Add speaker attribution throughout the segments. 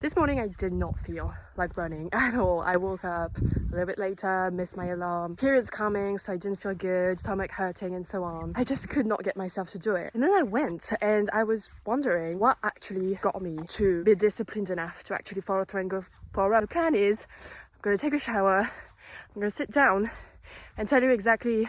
Speaker 1: This morning I did not feel like running at all. I woke up a little bit later, missed my alarm, periods coming, so I didn't feel good, stomach hurting and so on. I just could not get myself to do it. And then I went and I was wondering what actually got me to be disciplined enough to actually follow through and go for a run. The plan is I'm going to take a shower, I'm going to sit down and tell you exactly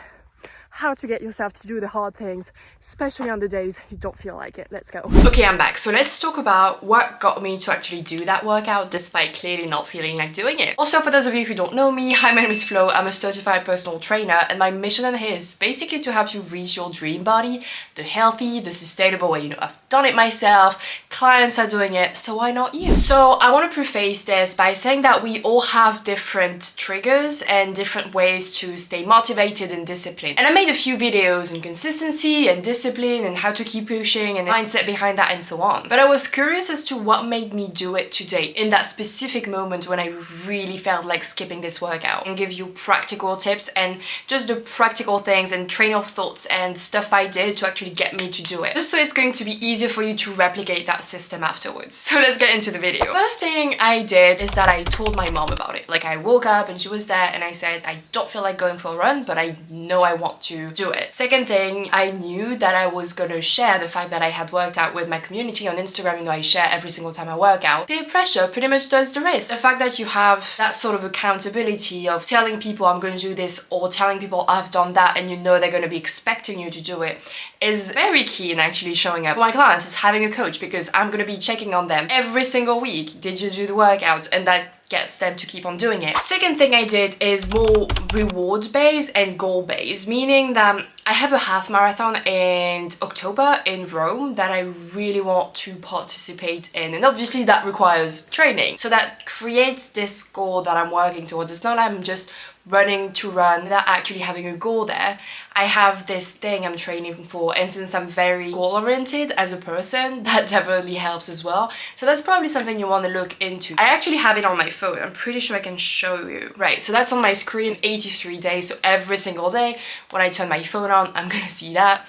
Speaker 1: how to get yourself to do the hard things, especially on the days you don't feel like it. Let's go. Okay, I'm back. So let's talk about what got me to actually do that workout despite clearly not feeling like doing it. Also, for those of you who don't know me, hi, my name is Flo. I'm a certified personal trainer and my mission in here is basically to help you reach your dream body, the healthy, the sustainable way. You know, I've done it myself, clients are doing it, so why not you? So I want to preface this by saying that we all have different triggers and different ways to stay motivated and disciplined. And I made a few videos on consistency and discipline and how to keep pushing and the mindset behind that and so on. But I was curious as to what made me do it today in that specific moment when I really felt like skipping this workout, and give you practical tips and just the practical things and train of thoughts and stuff I did to actually get me to do it. Just so it's going to be easier for you to replicate that system afterwards. So let's get into the video. First thing I did is that I told my mom about it. Like I woke up and she was there and I said, I don't feel like going for a run, but I know I want to do it. Second thing, I knew that I was gonna share the fact that I had worked out with my community on Instagram. You know, I share every single time I work out. Peer pressure pretty much does the rest. The fact that you have that sort of accountability of telling people I'm going to do this or telling people I've done that and you know they're going to be expecting you to do it is very key in actually showing up. For my clients, it's having a coach because I'm going to be checking on them every single week. Did you do the workouts? And that gets them to keep on doing it. Second thing I did is more reward-based and goal-based, meaning that I have a half marathon in October in Rome that I really want to participate in, and obviously that requires training. So that creates this goal that I'm working towards. It's not like I'm just running to run without actually having a goal there. I have this thing I'm training for, and since I'm very goal-oriented as a person, that definitely helps as well. So that's probably something you want to look into. I actually have it on my phone. I'm pretty sure I can show you. Right, so that's on my screen, 83 days. So every single day when I turn my phone on, I'm gonna see that.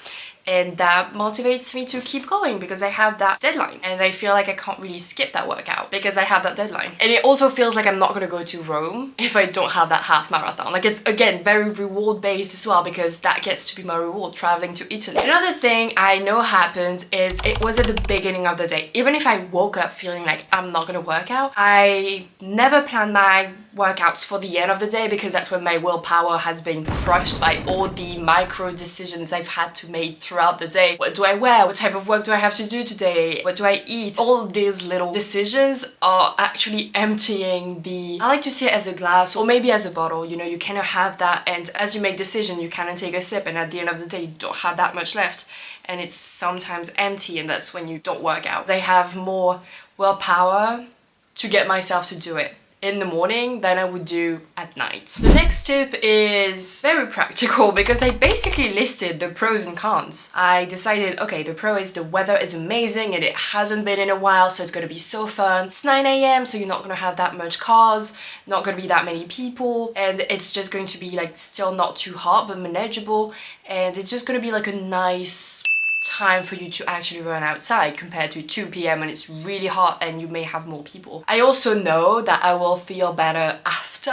Speaker 1: And that motivates me to keep going because I have that deadline and I feel like I can't really skip that workout because I have that deadline. And it also feels like I'm not gonna go to Rome if I don't have that half marathon. Like, it's again very reward based as well because that gets to be my reward, traveling to Italy. Another thing I know happened is it was at the beginning of the day. Even if I woke up feeling like I'm not gonna work out, I never plan my workouts for the end of the day because that's when my willpower has been crushed by all the micro decisions I've had to make throughout the day. What do I wear? What type of work do I have to do today? What do I eat? All these little decisions are actually emptying I like to see it as a glass or maybe as a bottle. You know, you kind of have that, and as you make decision you kind of take a sip, and at the end of the day you don't have that much left and it's sometimes empty, and that's when you don't work out. I have more willpower to get myself to do it in the morning than I would do at night. The next tip is very practical because I basically listed the pros and cons. I decided, okay, the pro is the weather is amazing and it hasn't been in a while, so it's gonna be so fun. It's 9 AM, so you're not gonna have that much cars, not gonna be that many people, and it's just going to be like still not too hot but manageable, and it's just gonna be like a nice time for you to actually run outside compared to 2 PM when it's really hot and you may have more people. I also know that I will feel better after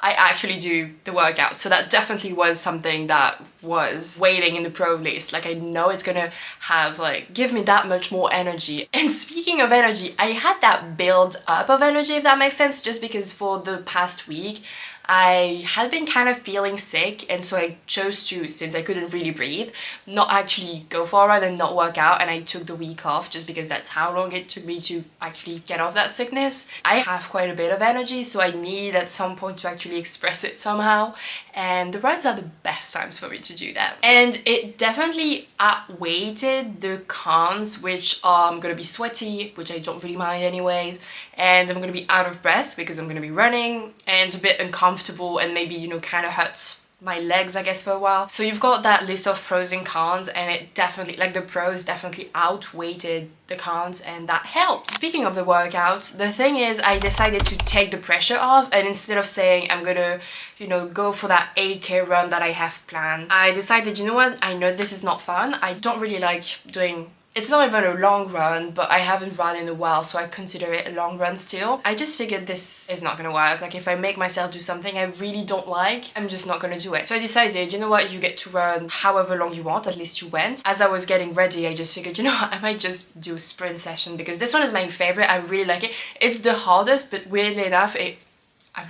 Speaker 1: I actually do the workout, so that definitely was something that was waiting in the pro list. Like, I know it's gonna have give me that much more energy. And speaking of energy, I had that build up of energy, if that makes sense, just because for the past week I had been kind of feeling sick, and so I chose to, since I couldn't really breathe, not actually go for a run and not work out, and I took the week off just because that's how long it took me to actually get off that sickness. I have quite a bit of energy, so I need at some point to actually express it somehow, and the runs are the best times for me to do that. And it definitely outweighed the cons, which are I'm gonna be sweaty, which I don't really mind anyways, and I'm gonna be out of breath because I'm gonna be running, and a bit uncomfortable, and maybe, you know, kind of hurts my legs, I guess, for a while. So you've got that list of pros and cons, and it definitely, like, the pros definitely outweighed the cons, and that helped. Speaking of the workouts, the thing is I decided to take the pressure off, and instead of saying I'm gonna, you know, go for that 8K run that I have planned, I decided, you know what, I know this is not fun, I don't really like doing It's not even a long run, but I haven't run in a while, so I consider it a long run still. I just figured this is not gonna work. Like, if I make myself do something I really don't like, I'm just not gonna do it. So I decided, you know what, you get to run however long you want, at least you went. As I was getting ready, I just figured, you know what, I might just do a sprint session, because this one is my favorite. I really like it. It's the hardest, but weirdly enough, I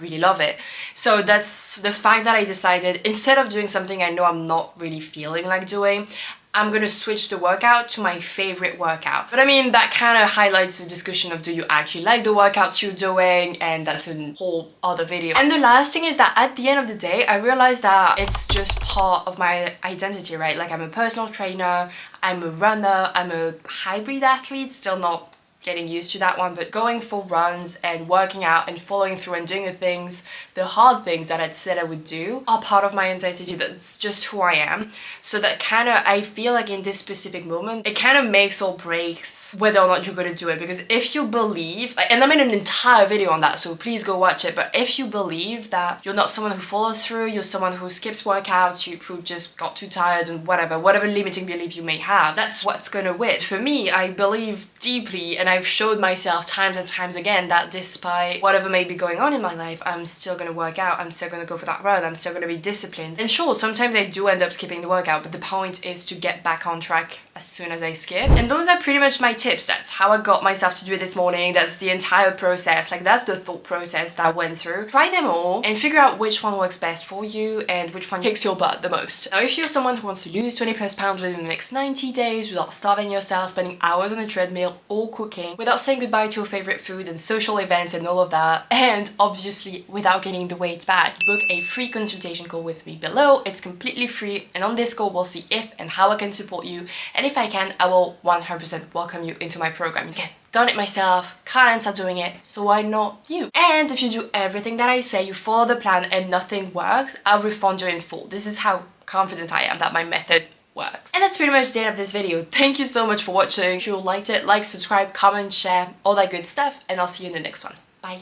Speaker 1: really love it. So that's the fact that I decided, instead of doing something I know I'm not really feeling like doing, I'm gonna switch the workout to my favorite workout. But I mean, that kind of highlights the discussion of, do you actually like the workouts you're doing? And that's a whole other video. And the last thing is that at the end of the day, I realized that it's just part of my identity, right? Like, I'm a personal trainer, I'm a runner, I'm a hybrid athlete, still not getting used to that one, but going for runs and working out and following through and doing the things, the hard things that I'd said I would do, are part of my identity. That's just who I am. So that kind of, I feel like in this specific moment, it kind of makes or breaks whether or not you're going to do it. Because if you believe, and I made an entire video on that, so please go watch it, but if you believe that you're not someone who follows through, you're someone who skips workouts, who just got too tired and whatever limiting belief you may have, that's what's going to win. For me, I believe deeply, and I've showed myself times and times again, that despite whatever may be going on in my life, I'm still gonna work out, I'm still gonna go for that run, I'm still gonna be disciplined. And sure, sometimes I do end up skipping the workout, but the point is to get back on track as soon as I skip. And those are pretty much my tips. That's how I got myself to do it this morning. That's the entire process. Like, that's the thought process that I went through. Try them all and figure out which one works best for you and which one kicks your butt the most. Now, if you're someone who wants to lose 20 plus pounds within the next 90 days without starving yourself, spending hours on the treadmill or cooking, without saying goodbye to your favorite food and social events and all of that, and obviously without getting the weight back, book a free consultation call with me below. It's completely free, and on this call we'll see if and how I can support you, and if I can, I will 100% welcome you into my program. Again, done it myself, clients are doing it, so why not you? And if you do everything that I say, you follow the plan and nothing works, I'll refund you in full. This is how confident I am that my method works. And that's pretty much the end of this video. Thank you so much for watching. If you liked it, like, subscribe, comment, share, all that good stuff, and I'll see you in the next one.